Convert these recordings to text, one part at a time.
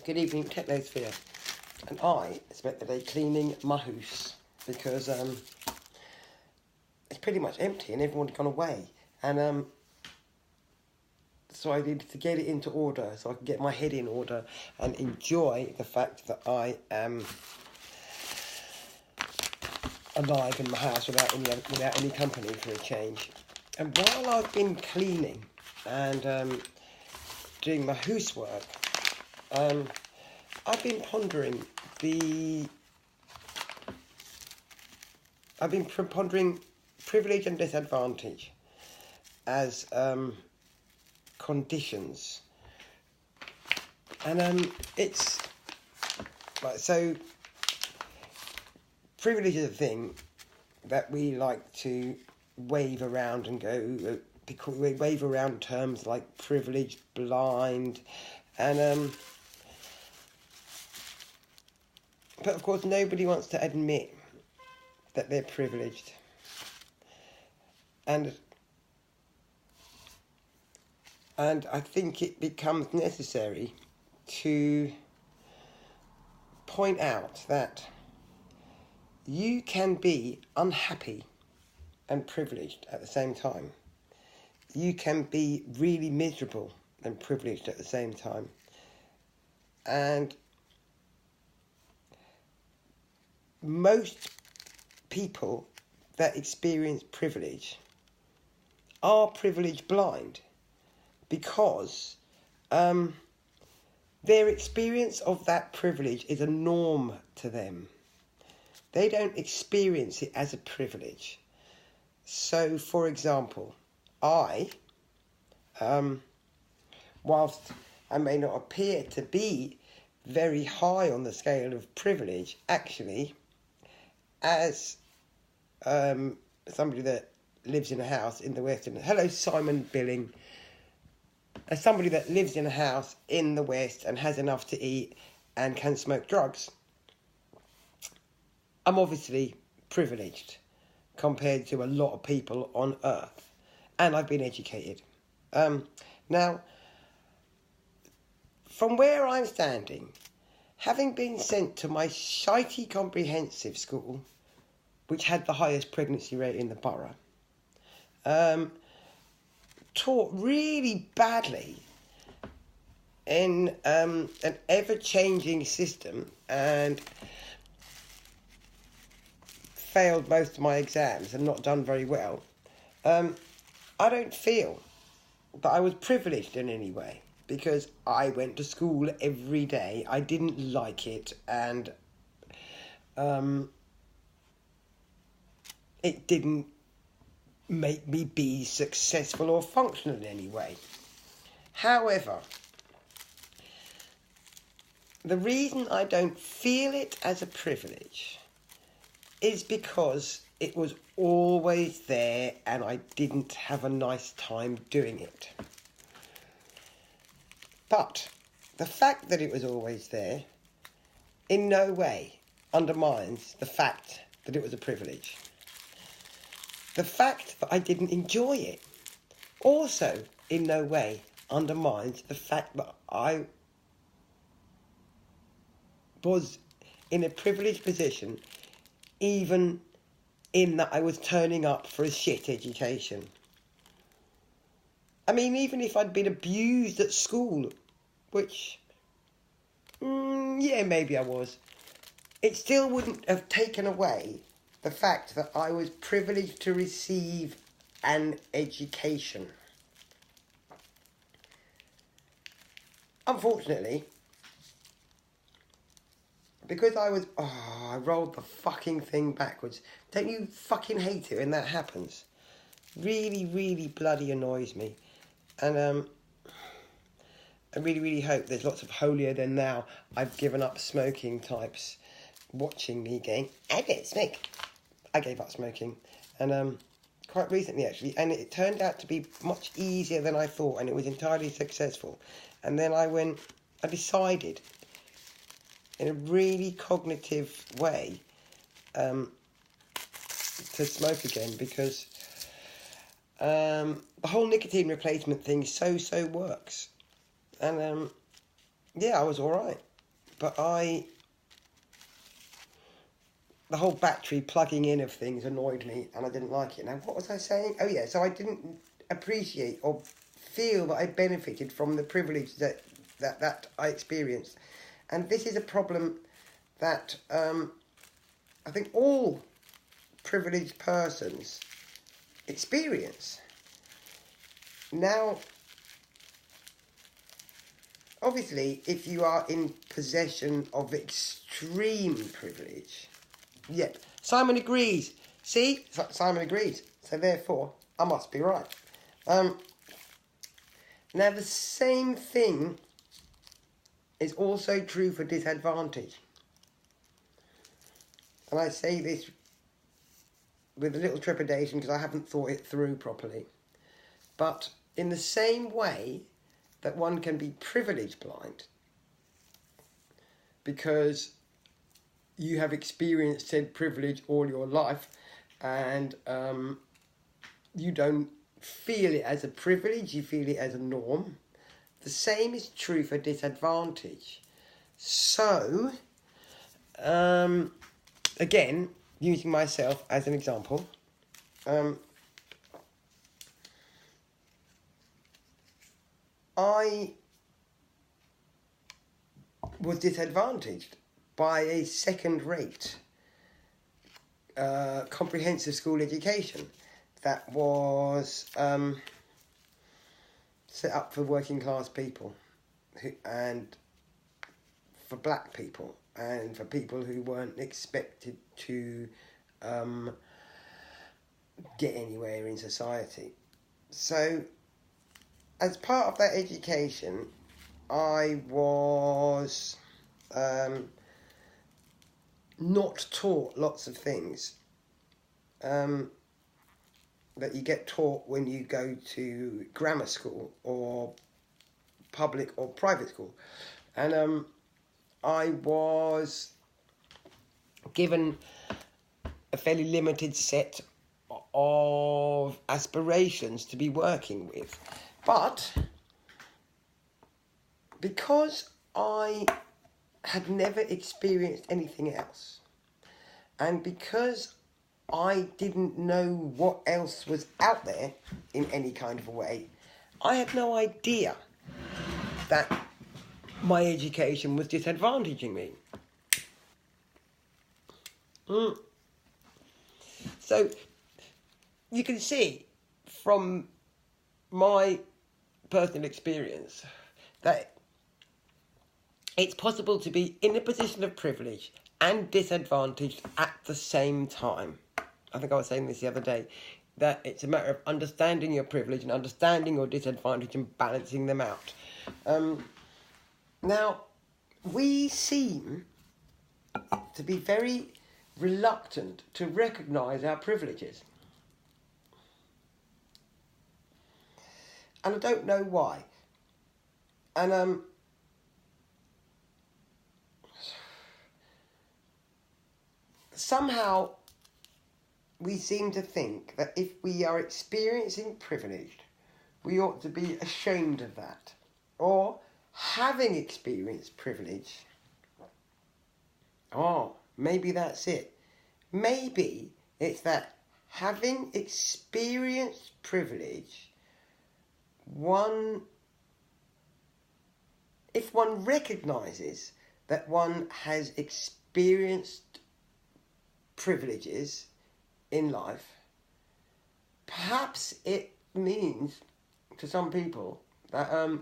Good evening, Technosphere. And I spent the day cleaning my house because it's pretty much empty and everyone had gone away. And so I needed to get it into order so I could get my head in order and enjoy the fact that I am alive in my house without any company for a change. And while I've been cleaning and doing my housework, I've been pondering privilege and disadvantage as conditions, and it's like, so privilege is a thing that we like to wave around and go, because we wave around terms like privileged, blind, and but of course nobody wants to admit that they're privileged. And I think it becomes necessary to point out that you can be unhappy and privileged at the same time. You can be really miserable and privileged at the same time. And most people that experience privilege are privilege blind because their experience of that privilege is a norm to them. They don't experience it as a privilege. So, for example, I, whilst I may not appear to be very high on the scale of privilege, actually, as somebody that lives in a house in the West, and hello Simon Billing, as somebody that lives in a house in the West and has enough to eat and can smoke drugs, I'm obviously privileged compared to a lot of people on earth, and I've been educated. Now, from where I'm standing, having been sent to my shitey comprehensive school, which had the highest pregnancy rate in the borough, taught really badly in an ever-changing system, and failed most of my exams and not done very well, I don't feel that I was privileged in any way, because I went to school every day. I didn't like it, and it didn't make me be successful or functional in any way. However, the reason I don't feel it as a privilege is because it was always there and I didn't have a nice time doing it. But the fact that it was always there in no way undermines the fact that it was a privilege. The fact that I didn't enjoy it also in no way undermines the fact that I was in a privileged position, even in that I was turning up for a shit education. I mean, even if I'd been abused at school, which, yeah, maybe I was, it still wouldn't have taken away the fact that I was privileged to receive an education. Unfortunately, because I rolled the fucking thing backwards. Don't you fucking hate it when that happens? Really, really bloody annoys me. And I really, really hope there's lots of holier than thou I've given up smoking types watching me going, I don't smoke. I gave up smoking. And quite recently, actually. And it turned out to be much easier than I thought. And it was entirely successful. And then I decided, in a really cognitive way, to smoke again, because the whole nicotine replacement thing so works. And yeah, I was all right. but the whole battery plugging in of things annoyed me, and I didn't like it. Now, what was I saying? Oh yeah, so I didn't appreciate or feel that I benefited from the privilege that I experienced. And this is a problem that I think all privileged persons experience. Now, obviously, if you are in possession of extreme privilege, yep, Simon agrees. See? Simon agrees. So therefore, I must be right. Now, the same thing is also true for disadvantage. And I say this with a little trepidation because I haven't thought it through properly. But in the same way that one can be privilege blind because you have experienced said privilege all your life and you don't feel it as a privilege, you feel it as a norm. The same is true for disadvantage. So, again, using myself as an example, I was disadvantaged by a second-rate comprehensive school education that was set up for working class people and for black people and for people who weren't expected to get anywhere in society. So, as part of that education, I was not taught lots of things that you get taught when you go to grammar school or public or private school. And I was given a fairly limited set of aspirations to be working with. But because I had never experienced anything else, and because I didn't know what else was out there in any kind of a way, I had no idea that my education was disadvantaging me. So, you can see from my personal experience that it's possible to be in a position of privilege and disadvantaged at the same time. I think I was saying this the other day, that it's a matter of understanding your privilege and understanding your disadvantage and balancing them out. Now, we seem to be very reluctant to recognise our privileges. And I don't know why. And somehow we seem to think that if we are experiencing privilege, we ought to be ashamed of that. Or, having experienced privilege, maybe that's it. Maybe it's that having experienced privilege, if one recognises that one has experienced privileges in life, perhaps it means to some people that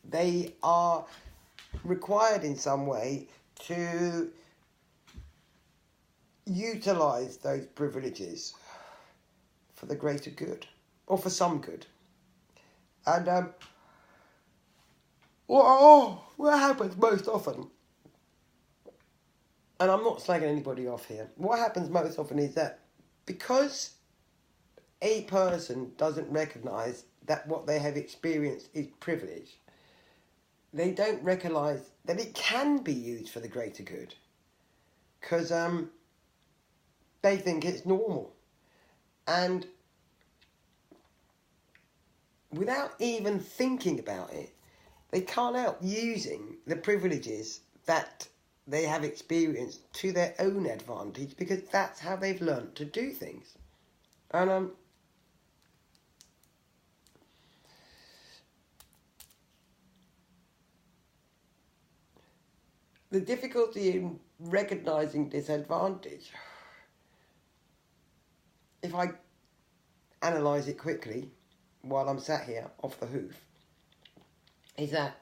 they are required in some way to utilise those privileges for the greater good, or for some good. And what happens most often, and I'm not slagging anybody off here, what happens most often is that because a person doesn't recognise that what they have experienced is privilege, they don't recognise that it can be used for the greater good. Because they think it's normal. And without even thinking about it, They can't help using the privileges that they have experienced to their own advantage, because that's how they've learnt to do things. And the difficulty in recognising disadvantage, if I analyse it quickly while I'm sat here off the hoof, is that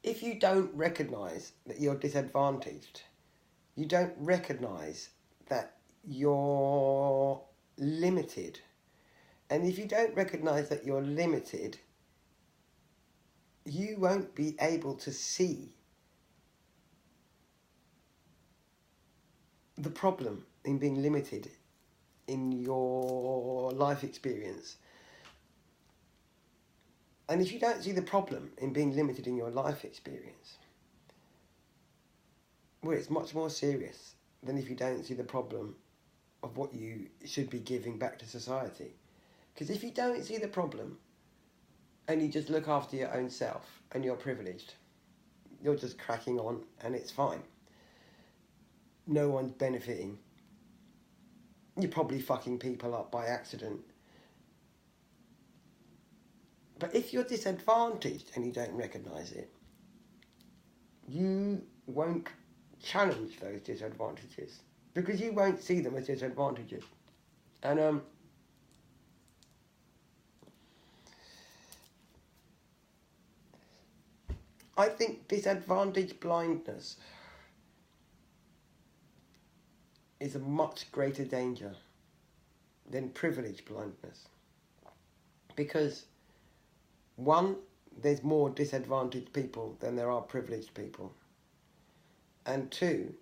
if you don't recognise that you're disadvantaged, you don't recognise that you're limited. And if you don't recognise that you're limited, you won't be able to see the problem in being limited in your life experience. And if you don't see the problem in being limited in your life experience, well, it's much more serious than if you don't see the problem of what you should be giving back to society. Because if you don't see the problem and you just look after your own self and you're privileged, you're just cracking on and it's fine. No one's benefiting. You're probably fucking people up by accident. But if you're disadvantaged and you don't recognise it, you won't challenge those disadvantages, because you won't see them as disadvantages. And I think disadvantage blindness is a much greater danger than privilege blindness. Because, one, there's more disadvantaged people than there are privileged people. And two,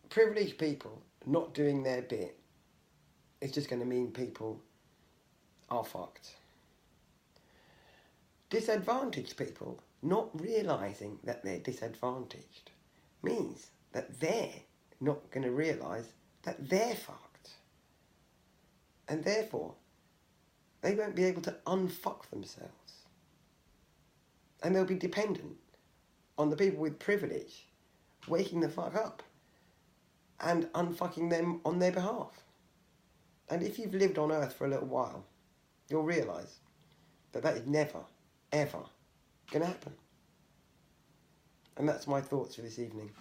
privileged people not doing their bit is just going to mean people are fucked. Disadvantaged people not realising that they're disadvantaged means that they're not going to realise that they're fucked. And therefore, they won't be able to unfuck themselves. And they'll be dependent on the people with privilege waking the fuck up and unfucking them on their behalf. And if you've lived on Earth for a little while, you'll realise that that is never, ever going to happen. And that's my thoughts for this evening.